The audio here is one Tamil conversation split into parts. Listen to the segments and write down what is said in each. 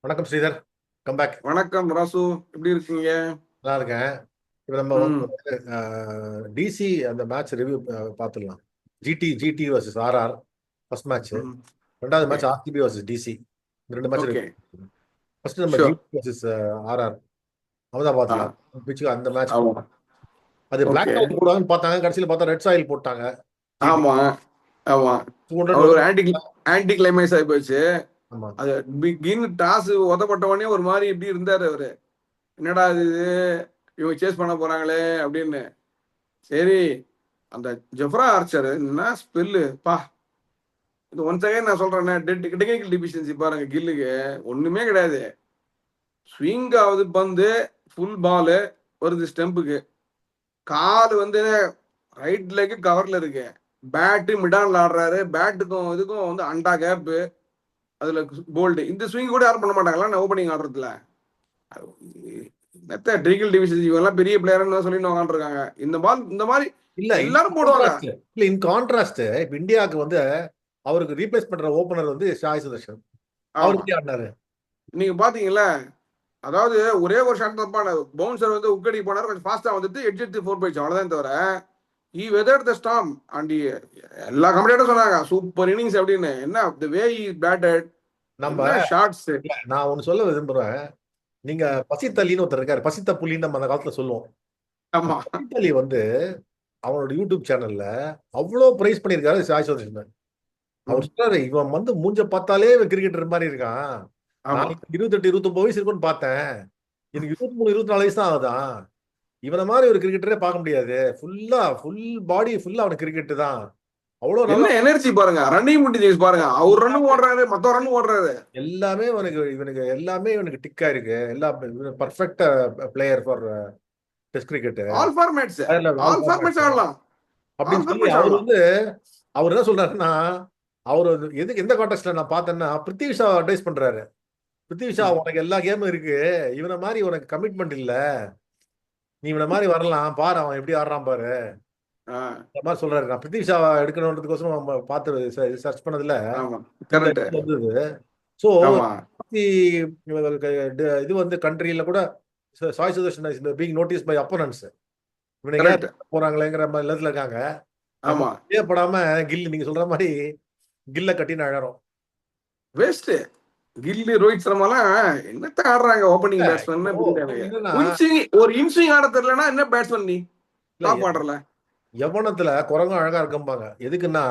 வணக்கம் ஸ்ரீதர். கம்பேக். வணக்கம் ராசு, எப்படி இருக்கீங்க? நல்லா இருக்கேன். இப்போ நம்ம வந்து ம். டிசி அந்த மேட்ச் ரிவ்யூ பார்த்துடலாம். GT versus RR first match. ம். ரெண்டாவது okay. Match RCB versus DC. இந்த ரெண்டு மேட்ச் ஓகே. ரிவ்யூ. ஃபர்ஸ்ட் நம்ம ஷூர். ஜிடி வர்சஸ் ஆர்ஆர் அகமதாபாத்ல ஆ. பிச்சுக்கு அந்த மேட்ச் ஆமா. போட்டோம். அது ஓகே. பிளாக் அவுட் போடுவாங்கன்னு பார்த்தாங்க, கடைசியில் பார்த்தா ரெட் சாயில் போட்டாங்க. ஜிடி ஆமா. ஆமா. 200 அவர் ஒரு வந்து. ஆன்டி கிளைமேக்ஸ் ஆகி போச்சு. ஆமா. அது பிகின் டாஸ் உதப்பட்ட உடனே ஒரு மாதிரி இப்படி இருந்தாரு அவரு. என்னடா இது, இவங்க சேஸ் பண்ண போறாங்களே அப்படின்னு. சரி, அந்த ஜெஃப்ரா ஆர்ச்சர் என்ன ஸ்பெல்லு பா. இது ஒன் செகண்ட் நான் சொல்றேன், டெக்னிக்கல் டிஃபிஷியன்சி பாருங்க கில்லுக்கு. ஒண்ணுமே கிடையாது. ஸ்விங் ஆகுது பந்து, ஃபுல் பாலு வருது ஸ்டெம்புக்கு. கால் வந்து ரைட் லெக் கவர்ல இருக்கு. பேட்டு மிடான்ல ஆடுறாரு. பேட்டுக்கும் இதுக்கும் வந்து அண்டா கேப்பு. அதுல போல்டு. இந்த ஸ்விங் கூட யாரும் பண்ண மாட்டாங்களா ஓப்பனிங் ஆடுறதுல. மெத்த டிகில் டிவிஷன் இவங்கெல்லாம் பெரிய பிளேயர்னு சொல்லி உட்காந்துருக்காங்க. இந்த பால் இந்த மாதிரி இல்ல இன் எல்லாரும் போடுவாங்க. கான்ட்ராஸ்ட் இல்ல இன் கான்ட்ராஸ்ட் இப்ப இந்தியாவுக்கு வந்து அவருக்கு ரீப்ளேஸ் பண்ற ஓபனர் வந்து சாய் சுதர்ஷன். அவர் ஆமா, எப்படி ஆடினாரு? நீங்க பாத்தீங்களா? அதாவது ஒரே ஒரு ஷாட் தப்பான பவுன்சர் வந்து உக்கடி போனாரு, கொஞ்சம் ஃபாஸ்டா வந்துட்டு எட்ஜ் எடுத்து 4 போயிடுச்சு, அவ்வளவுதான் தவிர ஈ வெதர் த ஸ்டாம். அண்ட் எல்லா கமெண்டேட்டரும் சொன்னாங்க சூப்பர் இன்னிங்ஸ் அப்படின்னு. என்ன தி வே இ பேட்டட், நம்ம என்ன ஷாட்ஸ். நான் ஒண்ணு சொல்ல விரும்புறேன். நீங்க பசித்தலின்னு ஒருத்தர் இருக்காரு, பசித்த புலின்னு நம்ம அந்த காலத்துல சொல்லுவோம். அந்த ஆமா. பசித்தலி வந்து அவனோட யூடியூப் சேனல்ல அவ்வளவு பிரைஸ் பண்ணியிருக்காரு சாய் சுதர்ஷன். அவர் ம். சொல்றாரு, இவன் வந்து மூஞ்ச பார்த்தாலே கிரிக்கெட்டர் மாதிரி இருக்கான். ஆமா. நான் 28 29 வயசு இருக்குன்னு பார்த்தேன். எனக்கு 23 24 வயசு தான் ஆகுதான். இவனை மாதிரி ஒரு கிரிக்கெட்டரே பார்க்க முடியாது. ஃபுல் பாடி ஃபுல்லா அவனுக்கு கிரிக்கெட் தான். அவ்வளவு என்ன நல்லா எனர்ஜி பாருங்க, ரன்னிங் முட்டி பாருங்க. அவர் ரன் எல்லாமே ஓடுறாரு, மத்த ரன் ஓடுறாரு. எல்லாமே இவனுக்கு எல்லாமே இவனுக்கு டிக்கா இருக்கு. எல்லா perfect player for test cricket. All formats. All all formats formats ஆடலாம். அப்படின்னு ஆல் சொல்லி ஃபார்மேட்ஸ் அவர் ஆடலாம். வந்து அவர் என்ன சொல்றாருன்னா, அவர் எந்த கான்டெஸ்ட்ல நான் பார்த்தேன்னா பிருத்திவி ஷா அட்வைஸ் பண்றாரு. பிருத்திவி ஷா, ம். உனக்கு எல்லா கேமும் இருக்கு, இவனை மாதிரி உனக்கு கமிட்மெண்ட் இல்ல, நீ இவனை மாதிரி வரலாம் பாரு, அவன் எப்படி ஆடுறான் பாரு, ஆ, இந்த மாதிரி சொல்றாரு. நான் பிருத்திவி ஷா எடுக்கணுன்றதுக்கோசரம் நம்ம பார்த்து சர்ச் பண்ணதுல ஆமா. இந்த கரெக்ட். இது வந்தது. ஸோ ஆமா. இது வந்து கண்ட்ரியில கூட Sai Sudharsan is being noticed by opponents. இவனுக்கு ஏன் கரெக்ட். போறாங்களேங்கிற மாதிரி இடத்துல இருக்காங்க. நம்ம ஆமா. ஏற்படாம கில் நீங்க சொல்ற மாதிரி கில்ல கட்டின்னு அழறோம். வேஸ்ட். கில்லி, ரோஹித் சர்மாலாம் என்னத்த ஆடுறாங்க ஓப்பனிங் இப்போ பேட்ஸ்மேன் புரியல இன்னொன்னு எனக்கு. என்னன்னா, ஒரு இன்ஸ்விங் ஆட தெரியலனா என்ன பேட்ஸ்மேன் நீ? இல்ல டாப் ஆர்டர்ல. யவனத்துல குரங்கும் அழகா இருக்கும்பாங்க. எதுக்குன்னா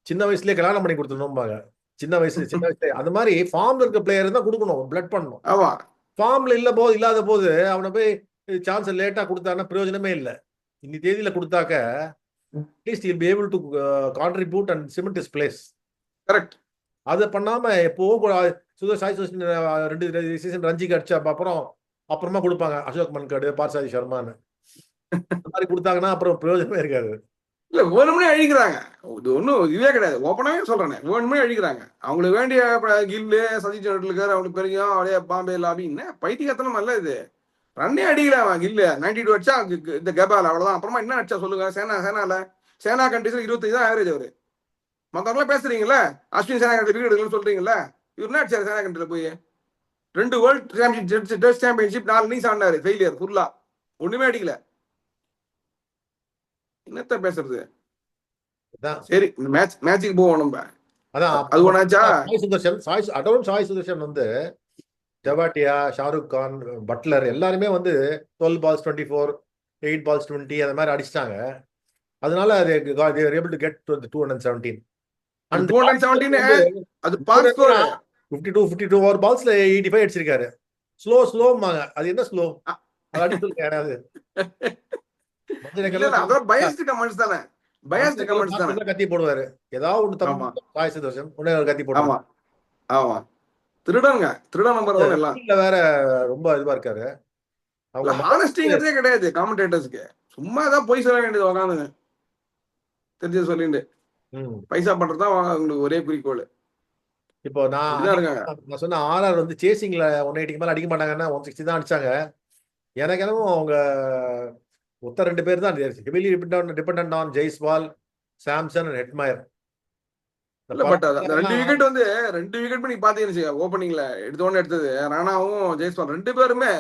சின்ன வயசுலயே கல்யாணம் பண்ணி கொடுத்துடணும்பாங்க. சின்ன வயசுல அந்த மாதிரி ஃபார்ம்ல இருக்க பிளேயர் தான் கொடுக்கணும், பிளட் பண்ணணும். ஆமா. ஃபார்ம்ல இல்லாத போது அவனை போய் சான்ஸ் லேட்டா கொடுத்தான்னா பிரயோஜனமே இல்லை. இன்னி தேதியில கொடுத்தாக்க at least he'll be able to contribute and cement his place. Correct. அதை பண்ணாம எப்போ சாய் சுதர்ஷன் 2 சீசன் ரஞ்சிக்கு அடிச்ச அப்புறம் அப்புறமா கொடுப்பாங்க அசோக் மன்கடு, பார்சாதி சர்மான்னு. அந்த மாதிரி கொடுத்தாங்கன்னா அப்புறம் பிரயோஜனமே இருக்காது. இல்ல, வேணும்னே அழிக்கிறாங்க. இது ஒன்றும் இதுவே கிடையாது, ஓப்பனாவே சொல்றேன். வேணுமே அழிக்கிறாங்க. அவங்களுக்கு வேண்டிய கில்லு, சதீஷ் டெண்டுல்கர், அவனுக்கு பெரியும் அப்படியே பாம்பே லாபி, என்ன பைத்தியத்தனம் அல்ல இது. ரன்னே அடிக்கிறான் கில்லு. 92 அடிச்சா இந்த கபால் அவ்வளவுதான். அப்புறமா என்ன அடிச்சா சொல்லுங்க? சேனா கண்ட்ரிஸ்ல 25 தான் ஆவரேஜ் அவரு. மத்தவங்களாம் பேசுறீங்களா? அஸ்வின் சேனா கண்ட்ரி விக்கெட் எடுக்கணும்னு சொல்றீங்களா? இவர் என்ன அடிச்சாரு சேனா கண்ட்ரில போய்? 2 world championship, test championship, 4 innings ஆடினாரு. ஃபெயிலியர் ஃபுல்லா. ஒண்ணுமே அடிக்கல. என்னத்த பேசுறது? அதான் சரி, இந்த மேட்சுக்கு போவோம் நம்ம. அதான் அது ஒண்ணாச்சா? சாய் சுதர்ஷன் அதோட சாய் சுதர்ஷன் வந்து ஜவாட்டியா, ஷாருக் கான், பட்லர் எல்லாருமே வந்து 12 balls 24, 8 balls 20 அந்த மாதிரி அடிச்சிட்டாங்க. அதனால they were able to get to the 217. அந்த And 217 வந்து அது பார்க் ஸ்கோர். 52 ஓவர் பால்ஸ்ல 85 அடிச்சிருக்காரு. ஸ்லோமாங்க. அது என்ன ஸ்லோ? அது அடி சொல்லுங்க யாராவது. இல்ல இல்ல, அதான் பயஸ்டு கமெண்ட்ஸ் தானே. பயஸ்டு கமெண்ட்ஸ் தானே. கத்தி போடுவாரு. ஏதாவது ஒண்ணு ஆமா. தப்பு சாய் சுதர்ஷன் உடனே ஒரு கத்தி போடுவாரு. ஆமா. ஆமா. திருடனுங்க. திருட நம்பர் ஒன் எல்லாம். ஃபீல்ட்ல வேற ரொம்ப இதுவா இருக்காரு. இல்ல, அவங்க ஹானஸ்டிங்கிறதே கிடையாது காமெண்டேட்டர்ஸ்க்கு. சும்மா ஏதாவது பொய் சொல்ல வேண்டியது உட்காந்துங்க. தெரிஞ்சது சொல்லிட்டு ம். பைசா பண்றதுதான் உங்களுக்கு ஒரே குறிக்கோள். இப்போ அப்படிதான் இருக்காங்க. நான் சொன்ன ஆர்ஆர் வந்து சேசிங்ல 180 மேல அடிக்க மாட்டாங்கன்னா 160 தான் அடிச்சாங்க. எனக்கு என்னமோ அவங்க மொத்தம் 2 பேர் தான் heavily dependent on Jaiswal, Samson and Hetmyer. இந்த இல்ல பட் அந்த ரெண்டு பராக்லாம் விக்கெட் வந்து 2 விக்கெட் நீங்க பாத்தீங்கன்னு ஓப்பனிங்ல எடுத்தது ராணாவும் ஜெய்ஸ்வால் 2 பேருமே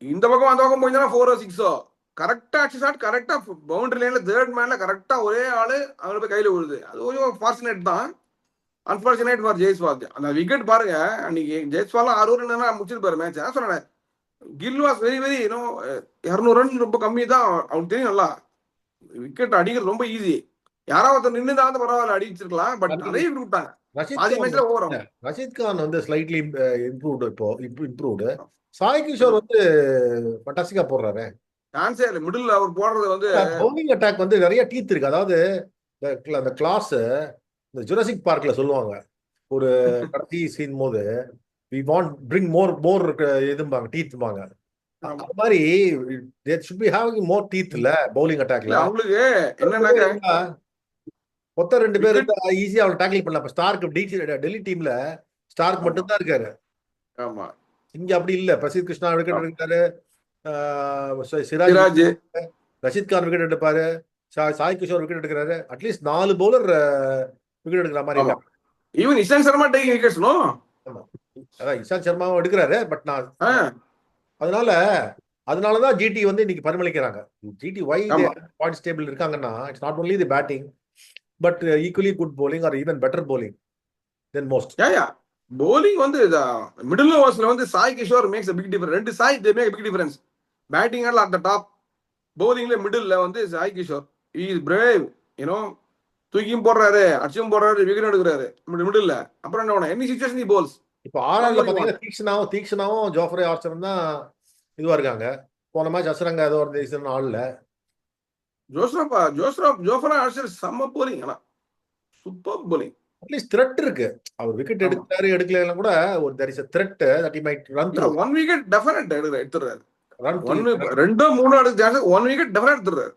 இந்த பக்கம் அந்த பக்கம் போயிருந்தா 4-6 கரெக்டா அடிச்சு ஷாட் கரெக்டா பவுண்டரி லைன்ல தேர்ட் மேன்ல கரெக்டா ஒரே ஆளு அவங்க போய் கையில விழுது. அது கொஞ்சம் ஃபார்ச்சுனேட் தான். Unfortunate for Jaiswal. அந்த விக்கெட் பாருங்க, அன்னைக்கு ஜெய்ஸ்வால் 6 ரன் முடிச்சிருப்பாரு மேட்ச். நான் சொன்னேன் Gill was very very 200 run ரொம்ப கம்மி தான். அவனுக்கு தெரியும் நல்லா விக்கெட் அடிக்கிறது ரொம்ப ஈஸி. யாராவது ஒருத்தர் நின்று தான் பரவாயில்ல அடிச்சிருக்கலாம். பட் நிறைய விட்டு விட்டாங்க. ரஷீத் பாதி கான் மேட்ச்ல ஓவர் ஆகும். ரஷீத் கான் வந்து ஸ்லைட்லி இம்ப்ரூவ்டு இப்போ இம்ப்ரூவ்டு. சாய் கிஷோர் வந்து ஃபண்டாஸ்டிக்கா போடுறாரு. சான்ஸே இல்லை. மிடில் அவர் போடுறது வந்து பவுலிங் அட்டாக் வந்து நிறைய டீத் இருக்கு. அதாவது அந்த கிளாஸ் இந்த ஜுராசிக் பார்க்ல சொல்லுவாங்க ஒரு கடைசி சீன் போது வி வாண்ட் பிரிங் மோர் இதும்பாங்க டீத்பாங்க. அந்த மாதிரி there should be having more teeth இல்ல பவுலிங் அட்டாக்ல. அவங்களுக்கு என்னன்னாக்கா மொத்தம் 2 பேர் wicket- இருந்தா ஈஸியா அவனை டேக்கிள் பண்ணலாம். இப்ப ஸ்டார்க் டெல்லி டீம்ல ஸ்டார்க் மட்டும் தான் இருக்காரு. ஆமா இங்க அப்படி இல்ல. பிரசித் கிருஷ்ணா விக்கெட் எடுக்கிறாரு, சிராஜ் சிராஜ் ரஷீத் கான் விக்கெட் எடுப்பாரு, சாய் கிஷோர் விக்கெட் எடுக்கிறாரு. அட்லீஸ்ட் 4 பவுலர் விக்கெட் எடுக்கிற மாதிரி ஆமா. இருக்காங்க. Even Ishant Sharma taking wickets no. ஆமா. அதான் இஷாந்த் சர்மாவும் எடுக்கிறாரு. பட் நான் அதனாலதான் ஜிடி வந்து இன்னைக்கு பரிமளிக்கிறாங்க. ஜிடி வை ஆமா. பாயிண்ட் ஸ்டேபிள் இருக்காங்கன்னா it's not only the batting but equally good bowling or even better bowling then most. Yeah bowling வந்து மிடில் ஓவர்ஸ்ல வந்து Sai Kishore makes big difference. 2 Sai they make big difference. Batting all at the top, bowlingல மிடில்ல வந்து Sai Kishore is brave. You know தூக்கியும் போடுறாரு, அடிச்சும் போடுறாரு, விக்கெட் எடுக்கிறாரு மிடில்ல. அப்புறம் என்ன பண்ண எனி சிச்சுவேஷன் தி போல்ஸ். இப்போ ஆர்ஆர்ல பாத்தீங்கன்னா தீக்ஷனாவும் ஜோஃப்ரே ஆர்ச்சரும் தான் இதுவா இருக்காங்க. போன மேட்ச் அசரங்க ஏதோ ஒரு ரீசன் ஆள்ல. ஜோஃப்ரா ஆர்ச்சர் செம்ம bowling. ஆனா சூப்பர் bowling. அட்லீஸ்ட் த்ரெட் இருக்கு. அவர் விக்கெட் எடுக்கிறாரு எடுக்கல கூட ஒரு there is a threat that he might run through. 1 wicket definite எடுத்துறாரு. run through. 2-3 அடுத்து சான்ஸ் 1 wicket டெஃபினட் எடுத்துறாரு.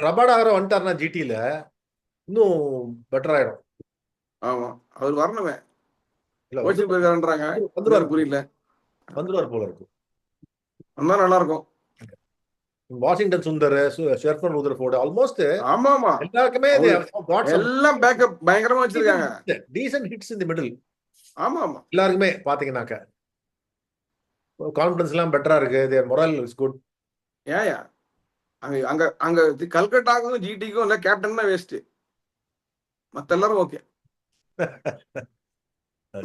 ரபாடா ஆகிற வந்துட்டாருன்னா ஜிடில இன்னும் பெட்டர் ஆயிடும். ஆமா அவர் வரணுமே. இல்ல கோச்சிங் போயிருக்காருன்றாங்க. வந்துருவாரு புரியல. வந்துருவார் போல இருக்கு. வந்தா நல்லா இருக்கும். Washington Sundar, Sherfane Rutherford almost ஆமா ஆமா எல்லாருக்குமே எல்லாம் பேக்கப் பயங்கரமா வச்சிருக்காங்க. Decent hits in the middle. ஆமா ஆமா எல்லாருக்குமே பாத்தீங்கன்னாக்க கான்ஃபிடன்ஸ் எல்லாம் பெட்டரா இருக்கு. Their morale is good. Yeah அங்க அங்க அங்க கல்கட்டாக்கும் ஜிடிக்கும் இல்ல கேப்டன் தான் வேஸ்ட். மத்த எல்லாரும் ஓகே.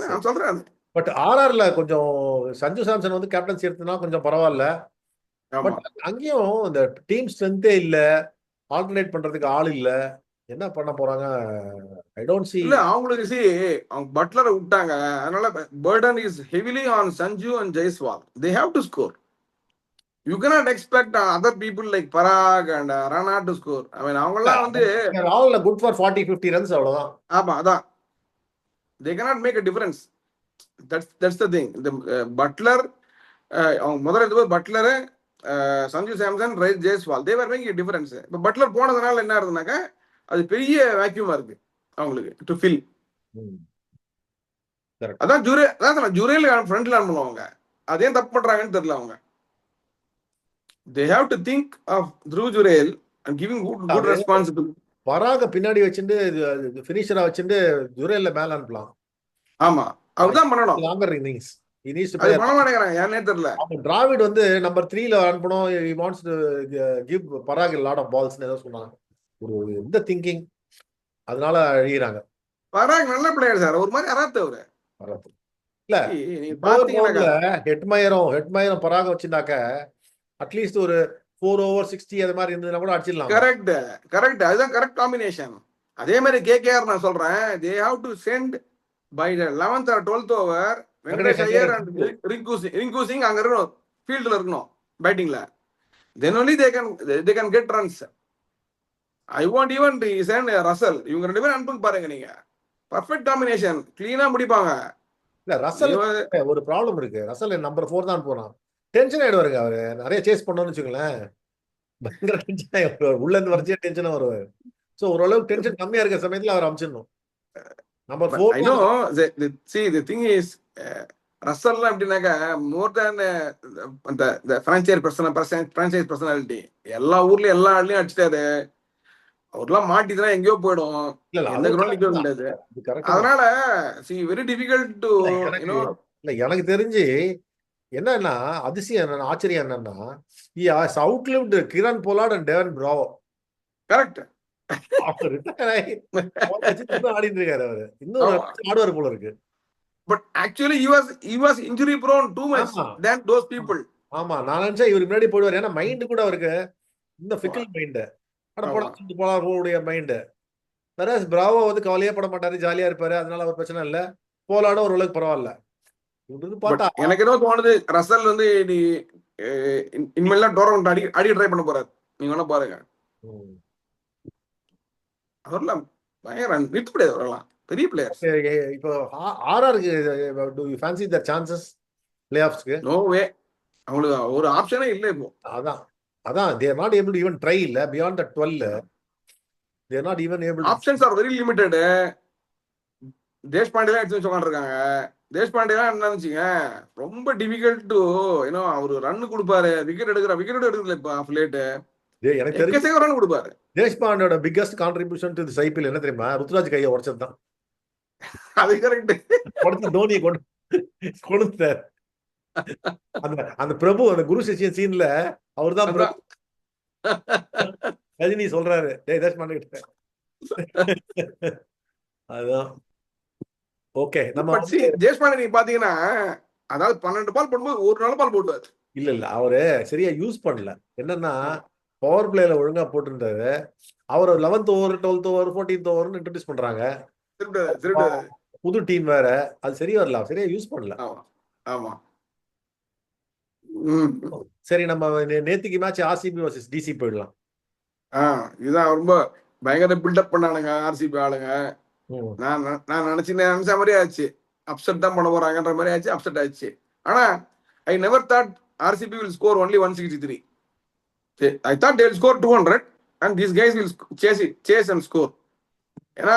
நான் சொல்றேன். பட் ஆர்ஆர்ல கொஞ்சம் சஞ்சு சாம்சன் வந்து கேப்டன்சி எடுத்தனா கொஞ்சம் பரவாயில்ல. ஆமா பட் அங்கேயும் இந்த டீம் ஸ்ட்ரென்த்தே இல்ல, ஆல்டர்னேட் பண்றதுக்கு ஆள் இல்ல. என்ன பண்ண போறாங்க ஐ டோன்ட் see. இல்ல அவங்களுக்கு அவங்க பட்லரை விட்டாங்க. அதனால burden is heavily on Sanju and Jaiswal. They have to score. You cannot expect other people like Parag and Rana to score. I mean அவங்கெல்லாம் வந்து all good for 40-50 runs அவ்வளவுதான். ஆமா அதான். They cannot make a difference. That's the thing. The Butler அவங்க முதல்ல எடுத்து Buttler, Sanju Samson, Jaiswal they were making a difference. இப்போ பட்லர் போனதுனால என்ன ஆகுதுனாக்கா அது பெரிய வேக்யூமா இருக்கு அவங்களுக்கு டு ஃபில். அதான் ஜுரேல் ஃப்ரண்ட்ல அனுப்புவாங்க. அதே தப்பு பண்றாங்கன்னு தெரியல அவங்க. they have to think of Dhruv Jurel and giving good responsibility. பராக பின்னாடி வச்சிட்டு ஃபினிஷரா வச்சிட்டு ஜுரேல்ல மேல அனுப்பலாம். ஆமா அதுதான் பண்ணணும். லாங்கர் இன்னிங்ஸ் அது பண்ண மாட்டேங்கிறாங்க ஏன்னே தெரியல. டிராவிட் வந்து நம்பர் 3ல அனுப்பணும். he wants to give Barack a lot of balls னு ஏதோ சொன்னாங்க. ஒரு எந்த திங்கிங் அதனால அழியறாங்க. பராக் நல்ல பிளேயர் சார். ஒரு மாதிரி அராத்து அவரு. இல்ல நீங்க பாத்தீங்கன்னா ஹெட்மயரும் பராக வச்சிருந்தாக்க அட்லீஸ்ட் ஒரு 4 over 60 அது மாதிரி இருந்ததுனா கூட அடிச்சிடலாம். கரெக்ட் அதுதான் கரெக்ட் காம்பினேஷன். அதே மாதிரி கேகேஆர் நான் சொல்றேன் they have to send by the 11th or 12th over Venkatesh Iyer and Rinku Singh அங்க இருக்கணும், ஃபீல்ட்ல இருக்கணும் பேட்டிங்ல. then only they can get runs. I want even to send Russell. இவங்க 2 பேரும் அனுப்புங்க பாருங்க நீங்க. பர்ஃபெக்ட் காம்பினேஷன் கிளீனா முடிப்பாங்க. இல்ல ரசல் ஒரு ப்ராப்ளம் இருக்கு. ரசல் நம்பர் 4 தான் போறான். டென்ஷன் ஆயிடுவாருங்க அவரு. நிறைய சேஸ் பண்ணணும்னு வச்சுக்கோங்களேன். பயங்கர டென்ஷன் ஆயிடுவாரு. உள்ள இருந்து வரைச்சே டென்ஷனா வருவாரு. சோ ஓரளவுக்கு டென்ஷன் கம்மியா இருக்கிற சமயத்துல அவர் அமிச்சிடணும். Number 4 I know the thing is ரசல்லாம் எப்படின்னாக்கா மோர் தேன் அந்த பிரான்சைஸ் பர்சனாலிட்டி. எல்லா ஊர்லயும் எல்லா ஆள்லயும் அடிச்சிட்டாரு. அவர்லாம் மாட்டிதான் எங்கேயோ போயிடும், இல்ல இல்ல எந்த அதுவும் கிரௌண்ட் கரெக்ட் நிக்க தான், முடியாது. அது கரெக்ட் தான். அதனால வெரி டிஃபிகல்ட் டு இல்ல எனக்கு யூனோ. இல்ல எனக்கு தெரிஞ்சு என்னன்னா, அதிசயம் என்னன்னா, ஆச்சரியம் என்னன்னா, he has outlived Kieron Pollard and Dwayne Bravo. Correct. அவர் ரிட்டையர் ஆகி போன வச்சுட்டு இன்னும் ஆடிட்டு இருக்காரு அவரு. இன்னும் ஒரு ஆடுவார் போல இருக்கு. But actually he was injury prone too much ஆமா than those people. ஆமா நான் நினைச்சேன் இவருக்கு முன்னாடி போயிடுவார். ஏன்னா மைண்ட் கூட அவருக்கு இந்த ஃபிக்கல் மைண்ட். அட போட ஆமா. சொல்லிட்டு போலாருடைய மைண்ட். வேற பிராவோ வந்து கவலையே பட மாட்டாரு, ஜாலியா இருப்பாரு, அதனால ஒரு பிரச்சனை இல்ல. போலாட ஓரளவுக்கு பரவாயில்ல. இவரு பட் பார்த்தா எனக்கு என்ன தோணுது, ரசல் வந்து நீ இனிமேல்லாம் டோர்னமெண்ட் அடிக்க ட்ரை பண்ண போறாரு. நீங்க வேணா பாருங்க, ம். அவர்லாம் பயங்கர நிறுத்த முடியாது, அவரெல்லாம் பெரிய பிளேயர்ஸ். இப்போ ஆர்ஆருக்கு do you fancy the chances play ஆஃப்ஸ்க்கு? நோ வே, அவங்களுக்கு ஒரு ஆப்ஷனே இல்லை இப்போ. அதான் அதான் they're not able to even try இல்ல beyond the 12. They're not even able to. Options are very limited. தேஷ்பாண்டேலாம் எடுத்து உட்காந்துருக்காங்க. தேஷ்பாண்டேலாம் என்ன வச்சுங்க, ரொம்ப டிஃபிகல்ட் டு ஏன்னோ அவரு ரன் கொடுப்பாரு, விக்கெட் எடுக்கல இப்ப ஆஃப் லேட் எனக்கு தெரிஞ்சு எக்கச்சக்க ரன் கொடுப்பாரு. தேஷ்பாண்டோட biggest contribution to this IPL என்ன தெரியுமா? ருத்ராஜ் கையை உடைச்சது தான். அது கரெக்ட். உடச்சு தோனியை கொடுத்தார். அந்த அந்த பிரபு அந்த குரு சிஷ்யன் சீன்ல அவர் தான் பிரபு. ரஜினி சொல்றாரு டேய் தேஷ்பாண்டே கிட்ட. அதான் ஓகே. நம்ம தேஷ்பாண்டே நீங்க பாத்தீங்கன்னா, அதாவது 12 பால் போடும்போது ஒரு நல்ல பால் போட்டுவாரு. இல்ல இல்ல அவரு சரியா யூஸ் பண்ணல. என்னன்னா பவர் பிளேல ஒழுங்கா போட்டுருந்தாரு. அவர் 11th over 12th over 14th ஓவர்னு இன்ட்ரோடியூஸ் பண்றாங்க. புது டீம் வேற, அது சரியா வரல, சரியா யூஸ் பண்ணல. ஆமா. சரி நம்ம நேத்திக்கு மேட்ச் ஆர்சிபி வர்சஸ் டிசி போயிடலாம். இதுதான் ரொம்ப பயங்கர பில்டப் பண்ணானுங்க ஆர்சிபி ஆளுங்க. நான் நினைச்ச மாதிரி ஆச்சு, அப்செட் தான் பண்ண போறாங்கன்ற மாதிரி ஆச்சு, அப்செட் ஆச்சு. ஆனா I never thought RCB will score only 163. I thought they will score 200 and these guys will chase and score. ஏன்னா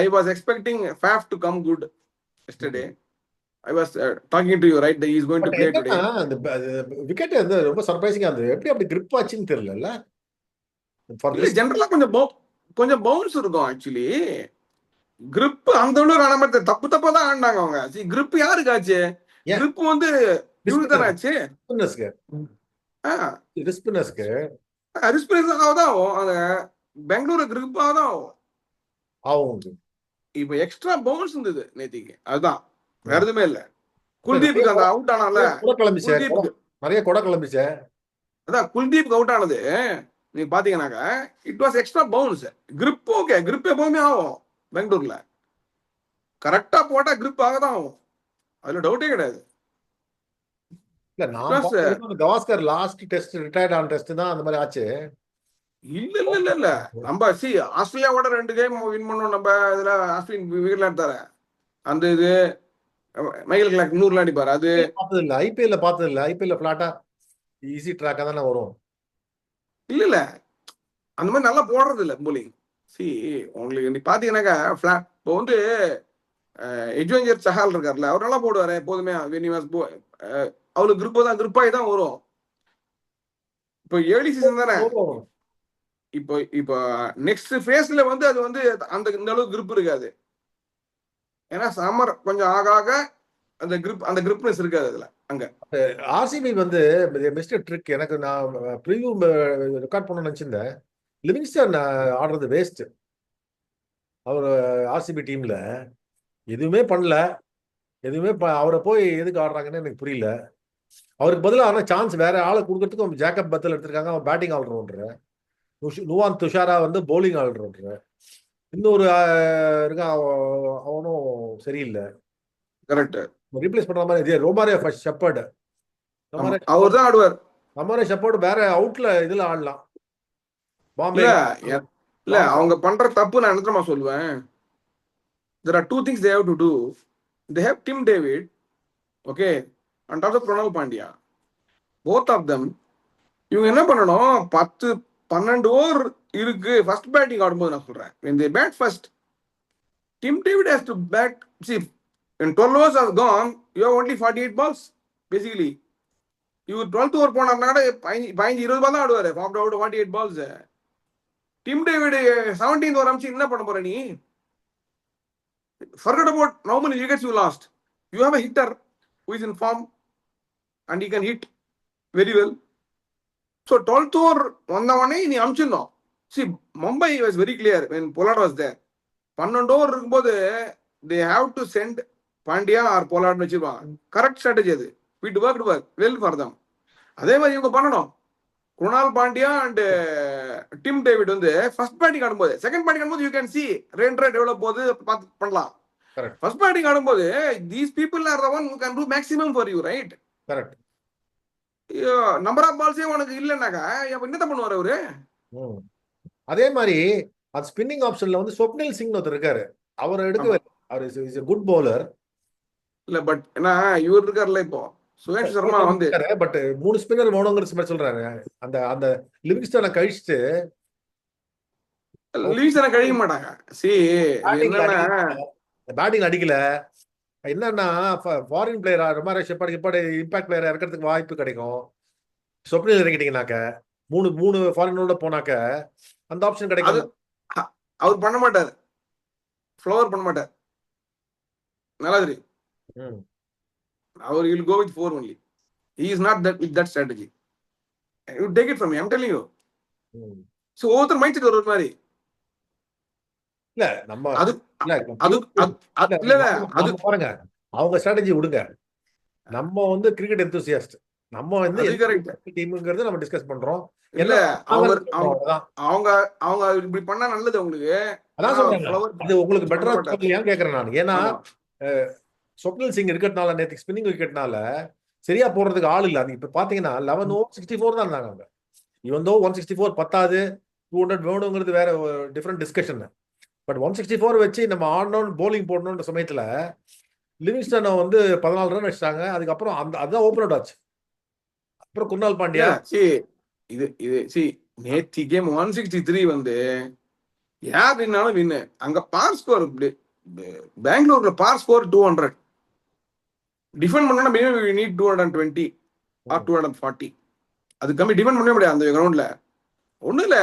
I was expecting Faf to come good yesterday. I was talking to you, right, that he is going to play today. அந்த விக்கெட் வந்து ரொம்ப சர்ப்ரைசிங்கா இருந்தது. எப்படி அப்படி கிரிப் ஆச்சுன்னு தெரியல. ஜெனரலா கொஞ்சம் பவுன்ஸ் இருக்கும். ஆக்சுவலி கிரிப் அந்த அளவுக்கு ஆன மாதிரி தப்பா தான் ஆடினாங்க அவங்க. கிரிப் யாருக்கு ஆச்சு? கிரிப் வந்து இவருக்கு தானே ஆச்சு, பெங்களூரு கிரிப்பாக தான் ஆகும். இப்ப எக்ஸ்ட்ரா பவுன்ஸ் இருந்தது நேத்திக்கு, அதுதான் வேற எதுவுமே இல்ல. குல்தீப்புக்கு அந்த அவுட் ஆனால நிறைய கொடை கிளம்பிச்சு. அதான் குல்தீப் அவுட் ஆனது நீங்க பாத்தீங்கன்னாக்க it was extra bounce. Grip okay, grip எப்பவுமே ஆகும் பெங்களூர்ல, கரெக்டா போட்டா கிரிப் ஆக தான் ஆகும், அதுல டவுட்டே கிடையாது. கவாஸ்கர் லாஸ்ட் டெஸ்ட் ரிட்டையர்ட் ஆன டெஸ்ட் தான் அந்த மாதிரி ஆச்சு. இல்ல நம்ம ஆஸ்திரேலியாவோட 2 கேம் வின் பண்ணோம் நம்ம. இதுல அஸ்வின் விக்கெட்ல எடுத்தாரு. அந்த இது மைக்கேல் கிளார்க் 100 அடிப்பாரு. அது பார்த்தது இல்ல, ஐபிஎல்ல பார்த்தது இல்ல. ஐபிஎல்ல பிளாட்டா ஈஸி ட்ராக்கா தானே வரும். இல்ல அந்த மாதிரி நல்லா போடுறது இல்ல போலிங். உங்களுக்கு நீ பாத்தீங்கன்னாக்கா பிளாட் இப்போ வந்து எஜ்வேஞ்சர் சஹால் இருக்காருல்ல, அவர் நல்லா போடுவாரு எப்போதுமே. அவளுக்கு கிரிப்பாய் தான் வரும். இப்போ ஏர்லி சீசன் தானே, இப்போ நெக்ஸ்ட் ஃபேஸ்ல வந்து அது வந்து இந்த அளவுக்கு கிரிப் இருக்காது. ஏன்னா சம்மர் கொஞ்சம் ஆக அந்த கிரிப்னஸ் இருக்காது அதுல. அங்க ஆர்சிபி வந்து மிஸ்டர் ட்ரிக். எனக்கு நான் ப்ரிவியூ ரெக்கார்ட் பண்ண நினைச்சிருந்தேன். லிவிங்ஸ்டன் ஆடுறது வேஸ்ட். அவர் ஆர்சிபி டீம்ல எதுவுமே பண்ணல, எதுவுமே அவரை போய் எதுக்கு ஆடுறாங்கன்னு எனக்கு புரியல. அவருக்கு பதிலாக ஆனால் சான்ஸ் வேற ஆளை கொடுக்கறதுக்கு ஜேக்கப் பத்தல் எடுத்திருக்காங்க. அவன் பேட்டிங் ஆல்ரவுண்டர். நுவான் துஷாரா வந்து பவுலிங் ஆல்ரவுண்டர். இன்னொரு இருக்கா, அவனும் சரியில்லை. கரெக்ட், ரீப்ளேஸ் பண்ற மாதிரி ரோமாரே ஷெப்பர்டு. அவர் தான் ஆடுவார். ரோமாரே ஷெப்பர்டு வேற அவுட்ல இதுல ஆடலாம். பாம்பே இல்ல அவங்க பண்ற தப்பு நான் என்ன சொல்லுவேன். There are 2 things they have to do. They have Tim David, okay, and also Pranav Pandya. Both of them, இவங்க என்ன பண்ணணும், 10-12 ஓவர் இருக்கு ஃபர்ஸ்ட் பேட்டிங் ஆடும்போது. நான் சொல்றேன், when they bat first, Tim David has to bat. See, when 12 overs are gone, you have only 48 balls basically. இவர் 12th ஓவர் போனாருனால 15-20 பால் தான் ஆடுவாரு. 48 balls. Tim David 17th over அமிச்சு என்ன பண்ண போற நீ? Forget about how many wickets you lost. You have a hitter who is in form and he can hit very well. So 12th over வந்தவனே நீ அமிச்சிடணும். See, Mumbai was very clear when Pollard was there. 12 over இருக்கும்போது they have to send Pandya or போலார்ட்னு வச்சிருவாங்க. கரெக்ட் ஸ்ட்ராட்டஜி அது. It worked well for them. அதே மாதிரி இவங்க பண்ணணும். Krunal Pandya and Tim David வந்து ஃபர்ஸ்ட் பேட்டிங் ஆடும்போது, செகண்ட் பேட்டிங் ஆடும்போது you can see run rate எவ்வளவு போகுது பார்த்து பண்ணலாம். கரெக்ட் ஃபர்ஸ்ட் பேட்டிங் ஆடும்போது these people are the one who can do maximum for you, right? Correct. Number of பால்ஸே உனக்கு இல்லைன்னாக்கா அப்ப என்னத்த பண்ணுவார் அவரு? அதே மாதிரி அது ஸ்பின்னிங் ஆப்ஷன்ல வந்து ஸ்வப்னில் சிங் ஒருத்தர் இருக்காரு, அவர் எடுக்கவே அவர் இஸ் a குட் பவுலர். இல்ல பட் ஏன்னா இவர் இருக்காருல்ல இப்போ சுரேஷ் சர்மா வந்து, பட் 3 ஸ்பின்னர் வேணுங்கிறது மாதிரி சொல்றாரு. அந்த அந்த லிவிங்ஸ்டனை கழிச்சுட்டு லிவிங்ஸ்டனை கழிக்க மாட்டாங்க. see என்னன்னா பேட்டிங் அடிக்கல, என்னன்னா ஃபாரின் பிளேயரா ரொம்ப இம்பாக்ட் பிளேயரா இருக்கிறதுக்கு வாய்ப்பு கிடைக்கும். ஸ்வப்னில் இறங்கிட்டீங்கன்னாக்க மூணு ஃபாரினோட போனாக்க அந்த ஆப்ஷன் கிடைக்கும். அவர் பண்ண மாட்டார், ஃப்ளவர் பண்ண மாட்டார், நல்லா தெரியும். அவர் will go with 4 only. He is not that with that strategy. You take it from me, I'm telling you. So ஒவ்வொருத்தர் மைண்ட் செட் ஒரு மாதிரி இல்ல நம்ம அது பாருங்க, அவங்க ஸ்ட்ராட்டஜி விடுங்க. நம்ம வந்து கிரிக்கெட் எந்தூசியாஸ்ட், நம்ம வந்து டீம்ங்கிறது நம்ம டிஸ்கஸ் பண்றோம். இல்ல அவங்க அவங்க இப்படி பண்ணா நல்லது உங்களுக்கு. அதான் சொல்றேன், அது உங்களுக்கு பெட்டரா ஏன் கேக்குறேன் நான். ஏன்னா ஸ்வப்னில் சிங் இருக்கிறதுனால நேற்று ஸ்பின்னிங் விக்கெட்னால சரியா போடுறதுக்கு ஆள் இல்ல. அது இப்ப பாத்தீங்கன்னா 11 over 64 தான் இருந்தாங்க அவங்க. இவன் தோ 164 பத்தாது, 200 வேணுங்கிறது வேற டிஃபரெண்ட் டிஸ்கஷன். பட் 164 வச்சு நம்ம ஆடணும் போலிங் போடணும்ன்ற சமயத்துல லிவிங்ஸ்டனை வந்து 14 ரன் வச்சிட்டாங்க. அதுக்கப்புறம் அதுதான் ஓபன் அவுட் ஆச்சு. அப்புறம் குணால் பாண்டியா இது நேத்தி கேம் 163 வந்து யார் வின்னாலும் வின்னு. அங்க பார் ஸ்கோர் பெங்களூர்ல பார் ஸ்கோர் 200. டிஃபெண்ட் பண்ணா மினிமம் யூ நீட் 220 ஆர் 240. அது கம்மி டிஃபெண்ட் பண்ணவே முடியாது அந்த கிரவுண்ட்ல. ஒண்ணும் இல்ல,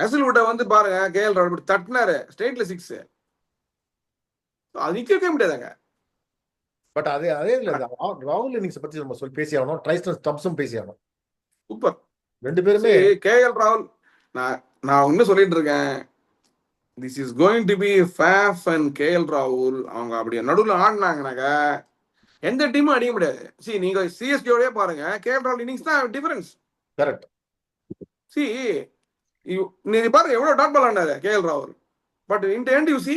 ஹேசல்வுட்டை வந்து பாருங்க, கேஎல் ராகுல் தட்டினாரு ஸ்ட்ரெயிட்ல 6. அது நிக்கவே முடியாதாங்க. பட் அதே இல்ல, ராகுல் இன்னிங்ஸ் பத்தி நம்ம பேசி ஆகணும், ட்ரைஸ்டன் ஸ்டப்ஸும் பேசி ஆகணும். சூப்பர் ரெண்டு பேருமே. கேஎல் ராகுல் நான் இன்னும் சொல்லிட்டு இருக்கேன், this is going to be Faf and KL Rahul. அவங்க அப்படியே நடுவில் ஆடினாங்கனாக்கா எந்த டீமும் அடிக்க முடியாது. சி நீங்க சிஎஸ்கேயோடய பாருங்க, கேஎல் ராகுல் இன்னிங்ஸ் தான் டிஃபரன்ஸ். கரெக்ட். சி நீங்க பாருங்க எவ்வளவு டாட் பால் ஆனாரு கேஎல் ராகுல். But in the end you see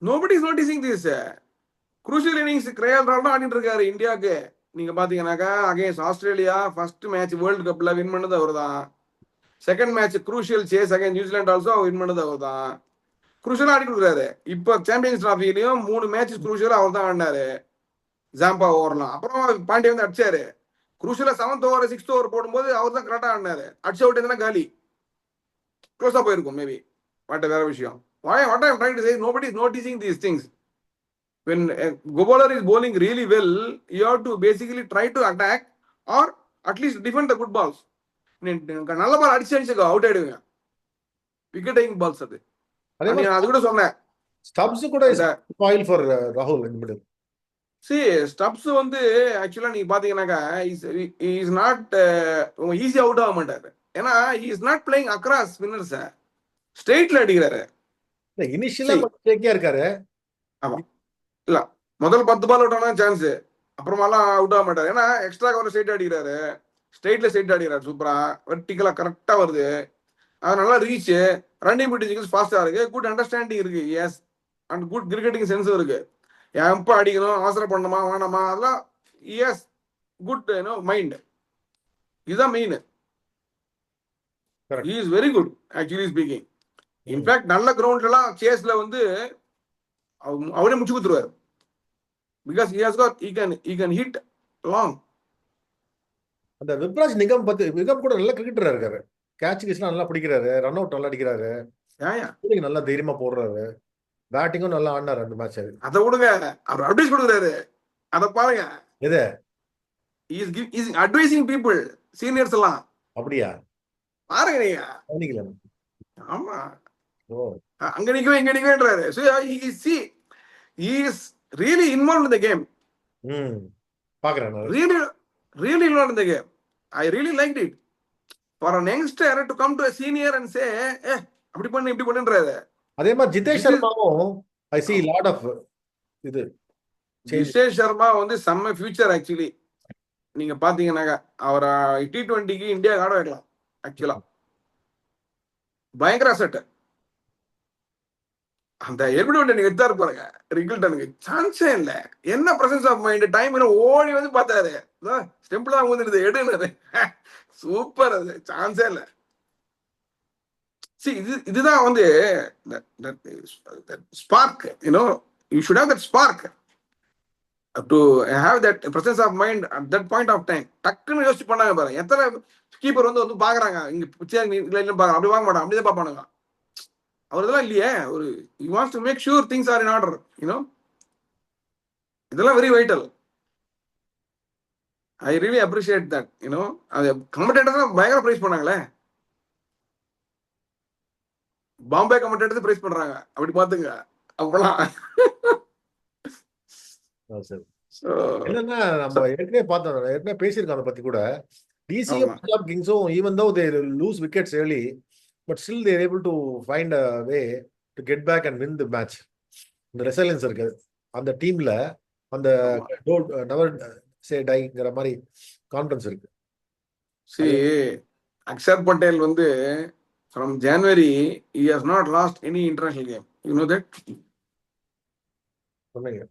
nobody is noticing this. crucial innings KL ராகுல் தான் ஆடிட்டு இருக்காரு இந்தியாவுக்கு. நீங்க பாத்தீங்கன்னாக்கா against Australia first match world கப்ல வின் பண்ணது அவர் தான். Second match crucial chase again New Zealand also win பண்ணது அவர் தான். குரூஷியலா ஆடி கொடுக்குறாரு. இப்போ சாம்பியன்ஸ் டிராஃபிலையும் 3 மேட்ச் குரூஷியலா அவர் தான் ஆடினாரு, ஜாம்பா ஓவர்லாம். அப்புறம் பாண்டியா வந்து அடிச்சாரு குரூஷியலா 7th over 6th over போடும்போது அவர் தான் கரெக்டா ஆடினாரு. அடிச்ச அவுட் எதுனா காலி க்ளோஸா போயிருக்கும் மேபி. வாட் வேற விஷயம். What I am trying to say is nobody is noticing these things. When a bowler is bowling really well, you have to basically try to attack or at least defend the good balls. நல்ல பால் அடிச்சு அவுட் ஆயிடுவீங்க, விக்கெட் டேக்கிங் பால்ஸ். அது கூட சொன்னேன், ஸ்டப்ஸ் கூட ஸ்பாயில் ஃபார் ராகுல் இன் மிடில். see ஸ்டப்ஸ் வந்து ஆக்சுவலா நீங்க பாத்தீங்கன்னாக்கா இஸ் நாட் ஈஸி அவுட் ஆக மாட்டாரு. ஏன்னா he is not playing across winners, ஸ்ட்ரெயிட்ல அடிக்கிறாரு. இனிஷியலா ஷேக்கியா இருக்காரு. ஆமா, இல்ல முதல் 10 பால் அவுட் ஆனா சான்ஸ், அப்புறமாலாம் அவுட் ஆக மாட்டாரு. ஏன்னா எக்ஸ்ட்ரா கவர் ஸ்ட்ரெயிட் அடிக்கிறாரு, ஸ்ட்ரெயிட்ல ஸ்ட்ரெயிட் அடிக்கிறாரு, சூப்பரா வெர்டிகலா கரெக்டா வருது. அது நல்லா ரீச், ரன்னிங் பிடிச்சிங் ஃபாஸ்டா இருக்கு, குட் அண்டர்ஸ்டாண்டிங் இருக்கு, எஸ் அண்ட் குட் கிரிக்கெட்டிங் சென்ஸும் இருக்கு. எப்ப அடிக்கணும், அவசரம் பண்ணணுமா வேணாமா, அதெல்லாம் எஸ் குட் மைண்ட். இதுதான் main. he is very good actually speaking. In fact நல்ல கிரவுண்ட்லாம் சேஸ்ல வந்து அவரே முடிச்சு கொடுத்துருவாரு. Because he can hit long. அந்த விப்ராஜ் நிகம் கூட நல்ல கிரிக்கெட்டரா இருக்காரு. கேட்ச் கிஸ்லாம் நல்லா பிடிக்கிறாரு, ரன் அவுட் நல்லா அடிக்கிறாரு, நல்லா தைரியமா போடுறாரு, பேட்டிங்கும் நல்லா ஆடினாரு அந்த மேட்ச். அதை விடுங்க, அவர் அட்வைஸ் கொடுக்குறாரு, அதை பாருங்க. எது இஸ் அட்வைசிங் பீப்புள், சீனியர்ஸ் எல்லாம். அப்படியா? பாருங்க நீங்க. கவனிக்கல. ஆமா, ஓ. அங்க நிக்கவே இங்க நிக்கவேன்றாரு. So he is really involved in the game. ம். பாக்குறேன் நான். Really, really involved in the game. I really liked it. For an youngster to come to a senior and say, eh, அப்படி பண்ணு இப்படி பண்ணுன்றாரு. அதே மாதிரி ஜிதேஷ் This is சர்மாவும் ஐ சி லாட் ஆஃப் இது சேஞ்ச். ஜிஷேஷ் சர்மா வந்து செம்ம ஃபியூச்சர் ஆக்சுவலி. நீங்க பாத்தீங்கன்னாக்கா அவரை T20க்கு இந்தியா ஆட வைக்கலாம் ஆக்சுவலா. பயங்கர அசெட். அந்த எபிடோன் நீங்க எடுத்தாரு பாருங்க ரிகில்டனுக்கு சான்ஸே இல்ல. என்ன பிரசன்ஸ் ஆஃப் மைண்ட், டைம் ஓடி வந்து பார்த்தாரு, ஸ்டெம்பிள் தான் வந்துடுது எடுன்னு. சூப்பர், அது சான்ஸே இல்ல. இதுதான் வந்து spark. You should have that spark to have that presence of mind at that point of time. டக்குன்னு யோசிச்சு பண்ணாங்க பாருங்க. எத்தனை கீப்பர் வந்து பாக்குறாங்க இங்க பாக்குறாங்க, அப்படி வாங்க மாட்டாங்க, அப்படிதான் பாப்பானுங்க. அவர் இதெல்லாம் இல்லையே. ஒரு he wants to make sure things are in order, இதெல்லாம் very vital. I really appreciate that. அது கமெண்டேட்டர் பயங்கர பிரைஸ் பண்ணாங்களே. பாம்பே கமெண்டேட்டர் பிரைஸ் பண்றாங்க, அப்படி பாத்துங்க அப்பலாம். என்னன்னா நம்ம ஏற்கனவே பார்த்தோம், ஏற்கனவே பேசியிருக்கோம் அதை பத்தி கூட. டிசியும் பஞ்சாப் கிங்ஸும் even though they lose wickets early, but still they are able to find a way to get back and win the match. இந்த ரெசிலியன்ஸ் இருக்கு அந்த டீம்ல, அந்த never say dieங்கிற மாதிரி கான்ஃபிடன்ஸ் இருக்கு. See, அக்ஷர் பட்டேல் வந்து from January he has not lost any international game. You know that? சொன்னீங்க.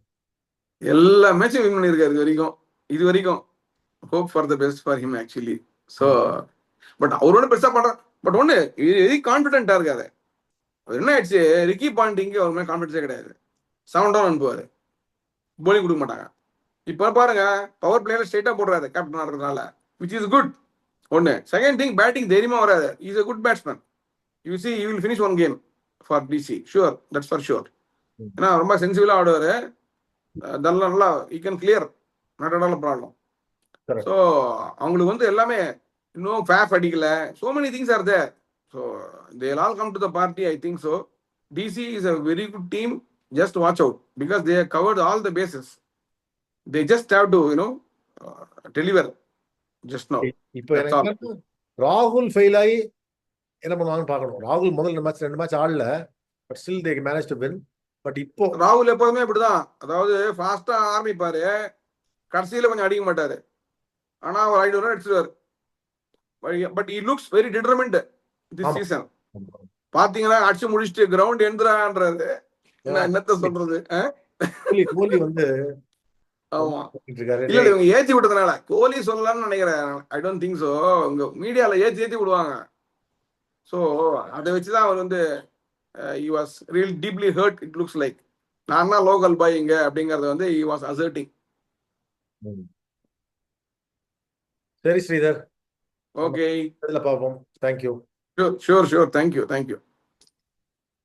எல்லா மேட்சும் வின் பண்ணியிருக்காரு இது வரைக்கும். hope for the best for him actually. So but அவரோட பெருசா பண்றாரு. பட் ஒண்ணு வெரி கான்பிடென்டா இருக்காரு. என்ன ஆயிடுச்சு, ரிக்கி பாண்டிங்கு அவர் மேலே கான்பிடன்ஸே கிடையாது. 7 டவுன் அனுப்புவாரு, போலிங் கொடுக்க மாட்டாங்க. இப்ப பாருங்க பவர் பிளேயர் ஸ்ட்ரைட்டா போடுறாரு கேப்டனா இருக்கிறதுனால, விச் இஸ் குட். ஒன்னு. செகண்ட் திங், பேட்டிங் தைரியமா வராது. Is a good batsman. You see you will finish one game for DC sure, that's for sure. ஏன்னா ரொம்ப சென்சிபிளா ஆடுவாரு. அதெல்லாம் நல்லா you can clear, not at all problem. So அவங்களுக்கு வந்து எல்லாமே இன்னும் ஃபேஃப் அடிக்கல. so many things are there. So they'll all come to the party, I think so. DC is a very good team. Just watch out because they have covered all the bases. They just have to deliver just now. இப்போ எனக்கு ராகுல் ஃபெயில் ஆகி என்ன பண்ணுவாங்கன்னு பார்க்கணும். ராகுல் முதல் மேட்ச் 2 மேட்ச் ஆடல, but still they manage to win. But இப்போ ராகுல் எப்போதுமே இப்படிதான், அதாவது ஃபாஸ்டா ஆரம்பிப்பாரு, கடைசியில கொஞ்சம் அடிக்க மாட்டாரு, ஆனா அவர் 500 ரன் அடிச்சிருவாரு. But he looks very determined this season. பாத்தீங்கன்னா அடிச்சு முடிச்சுட்டு கிரவுண்ட் எந்திரான்றாரு. என்னத்த சொல்றது. கோலி வந்து ஆமா இல்ல இவங்க ஏத்தி விட்டதுனால கோலி சொல்லலாம்னு நினைக்கிறேன். I don't think so. உங்க மீடியால ஏத்தி விடுவாங்க. சோ அதை வச்சுதான் அவர் வந்து he was really deeply hurt it looks like. நான் தான் லோக்கல் பாய் இங்க அப்படிங்கறது வந்து he was asserting. சரி ஸ்ரீதர், ஓகே இதுல பாப்போம். Thank you. Sure. Thank you.